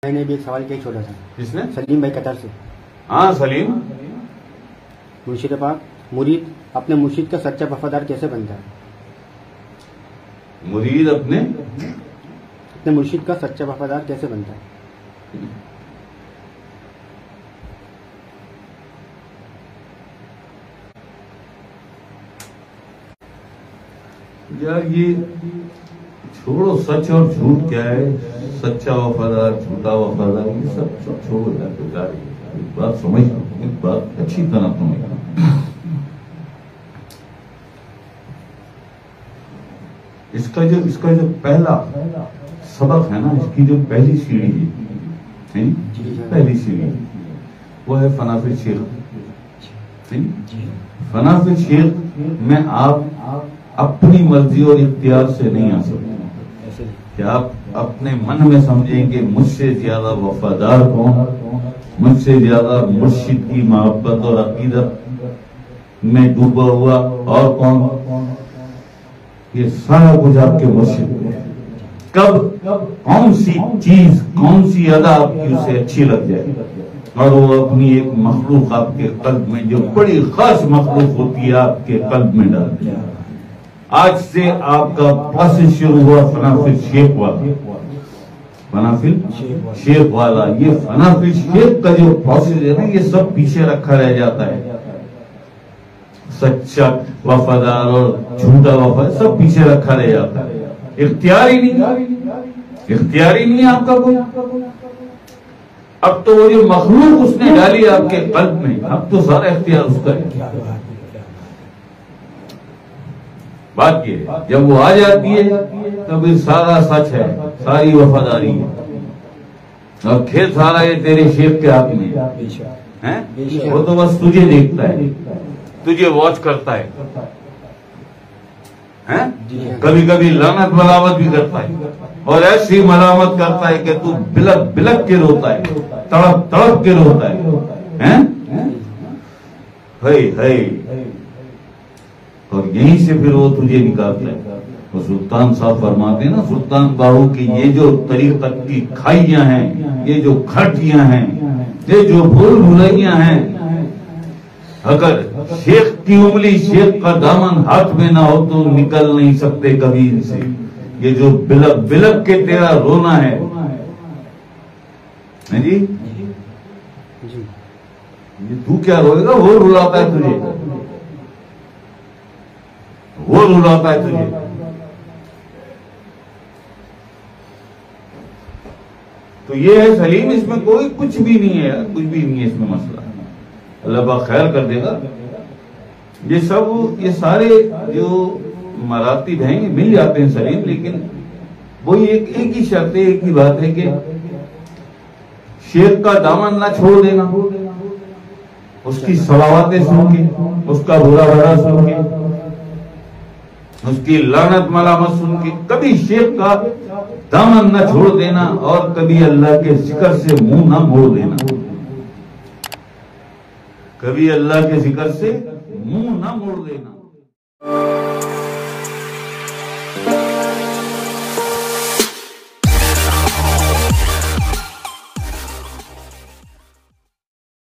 मैंने भी एक सवाल किया छोटा सा। किसने? सलीम भाई कतर से। हाँ सलीम। मुर्शिद पाक, मुरीद अपने मुर्शिद का सच्चा वफादार कैसे बनता है? मुरीद अपने मुर्शिद का सच्चा वफादार कैसे बनता है? यार ये छोड़ो, सच और झूठ क्या है, सच्चा वफादार झूठा वफादार, ये सब छोड़ो यार बेकार। एक बात समझ, एक बात अच्छी तरह समझ, इसका जो पहला सबक है ना, इसकी जो पहली सीढ़ी है, पहली सीढ़ी वो है फनाफिल शेख। फनाफिल शेख में आप अपनी मर्जी और इख्तियार से नहीं आ सकते कि आप अपने मन में समझेंगे मुझसे ज्यादा वफादार कौन, मुझसे ज्यादा मुर्शिद की मोहब्बत और अकीदत में डूबा हुआ और कौन। ये सारा कुछ आपके मुर्शिद, कब कौन सी चीज, कौन सी अदा आपकी उसे अच्छी लग जाए और वो अपनी एक मखलूक आपके कल्ब में, जो बड़ी खास मखलूक होती है, आपके कल्ब में डाल दिया। आज से आपका प्रोसेस शुरू हुआ फनाफिल शेख वाला, फनाफिल शेख वाला। ये फनाफिल शेख का जो प्रोसेस है ना, ये सब पीछे रखा रह जाता है। सच्चा वफादार और झूठा वफादार सब पीछे रखा रह जाता है। इख्तियार ही नहीं है आपका कोई। अब तो वो जो मखलूक उसने डाली आपके कल्ब में, अब तो सारा इख्तियार उसका है। बात ये जब वो आ जाती है तब ये सारा सच है, सारी वफादारी है, और खेल सारा ये तेरे शेख के हाथ में है। वो तो बस तुझे देखता है, तुझे वॉच करता है, कभी कभी लानत मलामत भी करता है, और ऐसी मलामत करता है कि तू बिलक बिलक के रोता है, तड़प तड़प के रोता है। और यहीं से फिर वो तुझे निकालता है। तो सुल्तान साहब फरमाते हैं ना, सुल्तान बाहू की ये जो तरीकत की खाइयां हैं, ये जो खटियां हैं, ये जो भूल भुलैयां हैं, अगर शेख की उंगली, शेख का दामन हाथ में ना हो तो निकल नहीं सकते कभी इनसे। ये जो बिलक बिलक के तेरा रोना है जी, ये तू क्या रोएगा, वो रुलाता है तुझे, वो रुलाता है तुझे। तो ये है सलीम, इसमें कोई कुछ भी नहीं है, कुछ भी नहीं है इसमें मसला। अल्लाह बा खैर कर देगा। ये सब, ये सारे जो मरातिब हैं ये मिल जाते हैं सलीम, लेकिन वही एक ही शर्त है, एक ही बात है कि शेख का दामन ना छोड़ देना, उसकी सलावतें सुन के, उसका बुरा भला सुन के, उसकी लानत मलामत सुन के कभी शेख का दामन न छोड़ देना, और कभी अल्लाह के जिक्र से मुंह न मोड़ देना, कभी अल्लाह के जिक्र से मुंह न मोड़ देना।